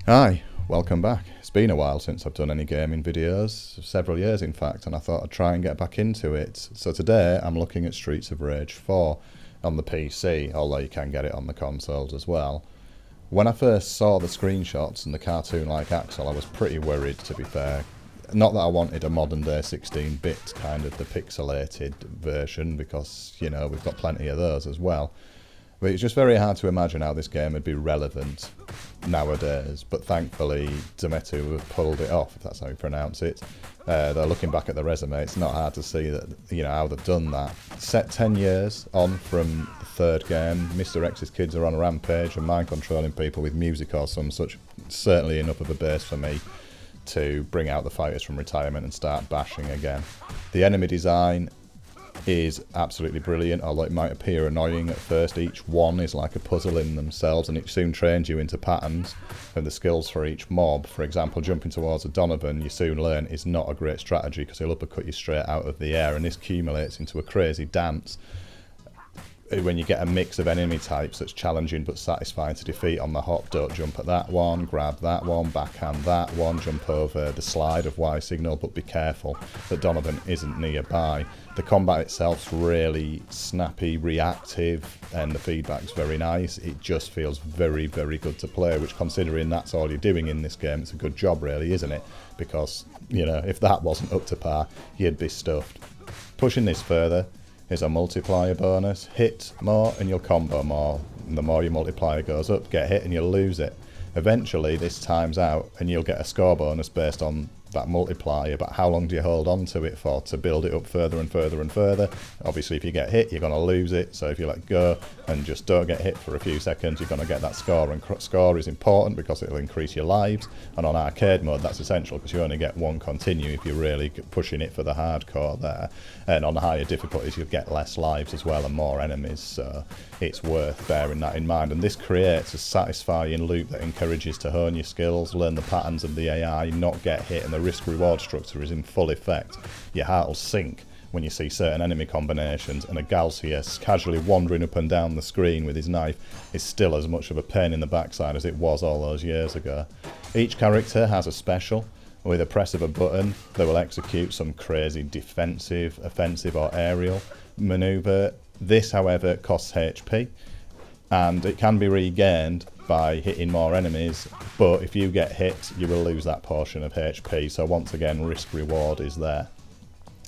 Hi, welcome back. It's been a while since I've done any gaming videos, several years in fact, and I thought I'd try and get back into it. So today I'm looking at Streets of Rage 4 on the PC, although you can get it on the consoles as well. When I first saw the screenshots and the cartoon-like Axel, I was pretty worried, to be fair. Not that I wanted a modern-day 16-bit kind of the pixelated version, because, you know, we've got plenty of those as well. But it's just very hard to imagine how this game would be relevant nowadays. But thankfully, Dometu have pulled it off, if that's how you pronounce it. They're looking back at the resume. It's not hard to see that, you know, how they've done that. Set 10 years on from the third game, Mr. X's kids are on a rampage and mind controlling people with music or some such. Certainly enough of a base for me to bring out the fighters from retirement and start bashing again. The enemy design is absolutely brilliant, although it might appear annoying at first. Each one is like a puzzle in themselves, and it soon trains you into patterns and the skills for each mob. For example, jumping towards a Donovan, you soon learn, is not a great strategy because he'll uppercut you straight out of the air, and this accumulates into a crazy dance when you get a mix of enemy types that's challenging but satisfying to defeat on the hop. Don't jump at that one, grab that one, backhand that one, jump over the slide of Y signal, but be careful that Donovan isn't nearby. The combat itself's really snappy, reactive, and the feedback's very nice. It just feels very, very good to play, which, considering that's all you're doing in this game, it's a good job really, isn't it? Because, you know, if that wasn't up to par, you'd be stuffed. Pushing this further, is a multiplier bonus. Hit more and you'll combo more. And the more your multiplier goes up, get hit and you'll lose it. Eventually this times out and you'll get a score bonus based on that multiplier, but how long do you hold on to it for to build it up further and further and further? Obviously if you get hit, you're going to lose it, so if you let go and just don't get hit for a few seconds, you're going to get that score, and score is important because it'll increase your lives, and on arcade mode that's essential because you only get one continue if you're really pushing it for the hardcore there, and on the higher difficulties you'll get less lives as well and more enemies, so it's worth bearing that in mind. And this creates a satisfying loop that encourages to hone your skills, learn the patterns of the AI, not get hit, and the risk-reward structure is in full effect. Your heart will sink when you see certain enemy combinations, and a Galcius casually wandering up and down the screen with his knife is still as much of a pain in the backside as it was all those years ago. Each character has a special. With a press of a button, they will execute some crazy defensive, offensive or aerial manoeuvre. This, however, costs HP, and it can be regained by hitting more enemies, but if you get hit you will lose that portion of HP, so once again risk reward is there.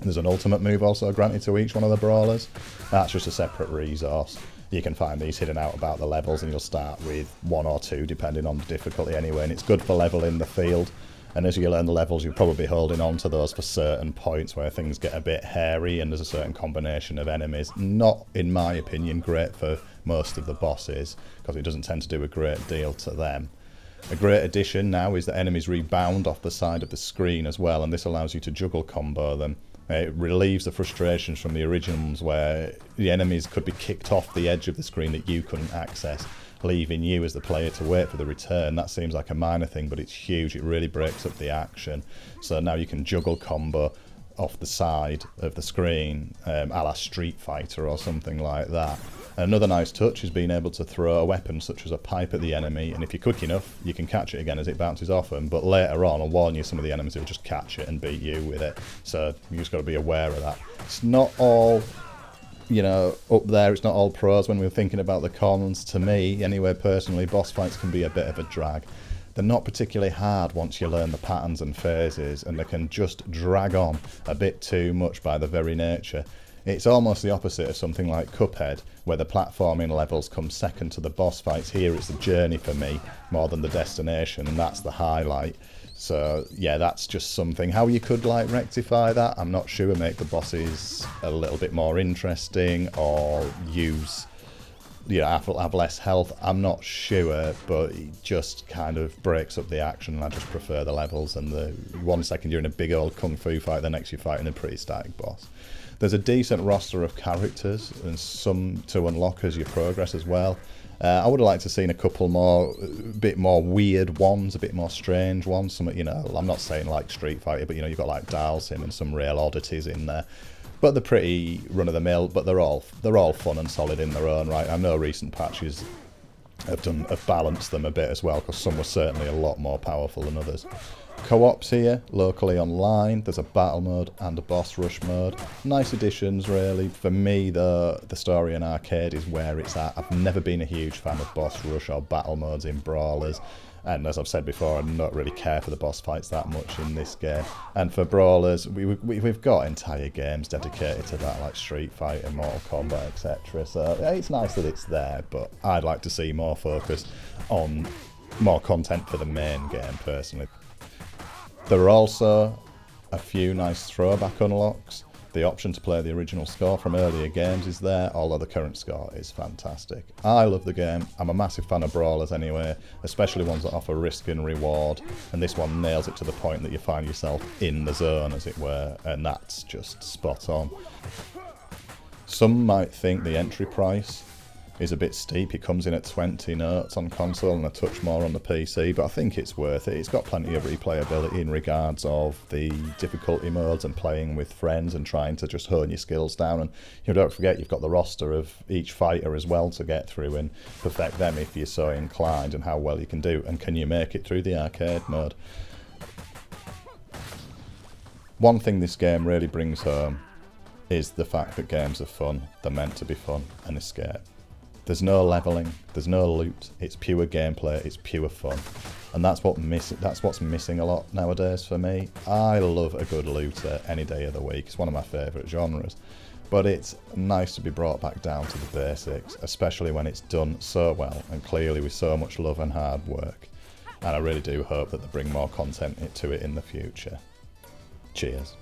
There's an ultimate move also granted to each one of the brawlers. That's just a separate resource. You can find these hidden out about the levels, and you'll start with one or two depending on the difficulty anyway, and it's good for leveling the field. And as you learn the levels, you'll probably be holding on to those for certain points where things get a bit hairy and there's a certain combination of enemies. Not, in my opinion, great for most of the bosses, because it doesn't tend to do a great deal to them. A great addition now is that enemies rebound off the side of the screen as well, and this allows you to juggle combo them. It relieves the frustrations from the originals where the enemies could be kicked off the edge of the screen that you couldn't access, leaving you as the player to wait for the return. That seems like a minor thing, but it's huge. It really breaks up the action. So now you can juggle combo off the side of the screen, a la Street Fighter or something like that. Another nice touch is being able to throw a weapon such as a pipe at the enemy, and if you're quick enough you can catch it again as it bounces off them, but later on, I'll warn you, some of the enemies will just catch it and beat you with it, so you just got to be aware of that. It's not all, you know, up there, it's not all pros when we're thinking about the cons. To me, anyway, personally, boss fights can be a bit of a drag. They're not particularly hard once you learn the patterns and phases, and they can just drag on a bit too much by the very nature. It's almost the opposite of something like Cuphead, where the platforming levels come second to the boss fights. Here it's the journey for me, more than the destination, and that's the highlight. So yeah, that's just something. How you could like rectify that, I'm not sure. Make the bosses a little bit more interesting, or use, you know, have less health, I'm not sure, but it just kind of breaks up the action, and I just prefer the levels, and the 1 second you're in a big old kung fu fight, the next you're fighting a pretty static boss. There's a decent roster of characters and some to unlock as you progress as well. I would have liked to have seen a couple more, a bit more weird ones, a bit more strange ones. Some, you know, I'm not saying like Street Fighter, but you know, you've got like Dalsim and some real oddities in there. But they're pretty run of the mill, but they're all fun and solid in their own right. I know recent patches have balanced them a bit as well, because some were certainly a lot more powerful than others. Co-ops here, locally online. There's a battle mode and a boss rush mode. Nice additions, really. For me, the story and arcade is where it's at. I've never been a huge fan of boss rush or battle modes in brawlers. And as I've said before, I don't really care for the boss fights that much in this game. And for brawlers, we've got entire games dedicated to that, like Street Fighter, Mortal Kombat, etc. So it's nice that it's there, but I'd like to see more focus on more content for the main game, personally. There are also a few nice throwback unlocks. The option to play the original score from earlier games is there, although the current score is fantastic. I love the game. I'm a massive fan of brawlers anyway, especially ones that offer risk and reward, and this one nails it to the point that you find yourself in the zone, as it were, and that's just spot on. Some might think the entry price is a bit steep. It comes in at 20 notes on console and a touch more on the PC, but I think it's worth it. It's got plenty of replayability in regards of the difficulty modes and playing with friends and trying to just hone your skills down. And don't forget, you've got the roster of each fighter as well to get through and perfect them if you're so inclined, and how well you can do, and can you make it through the arcade mode. One thing this game really brings home is the fact that games are fun. They're meant to be fun and escape. There's no leveling, there's no loot, it's pure gameplay, it's pure fun. And that's what's missing a lot nowadays for me. I love a good looter any day of the week, it's one of my favourite genres. But it's nice to be brought back down to the basics, especially when it's done so well and clearly with so much love and hard work. And I really do hope that they bring more content to it in the future. Cheers.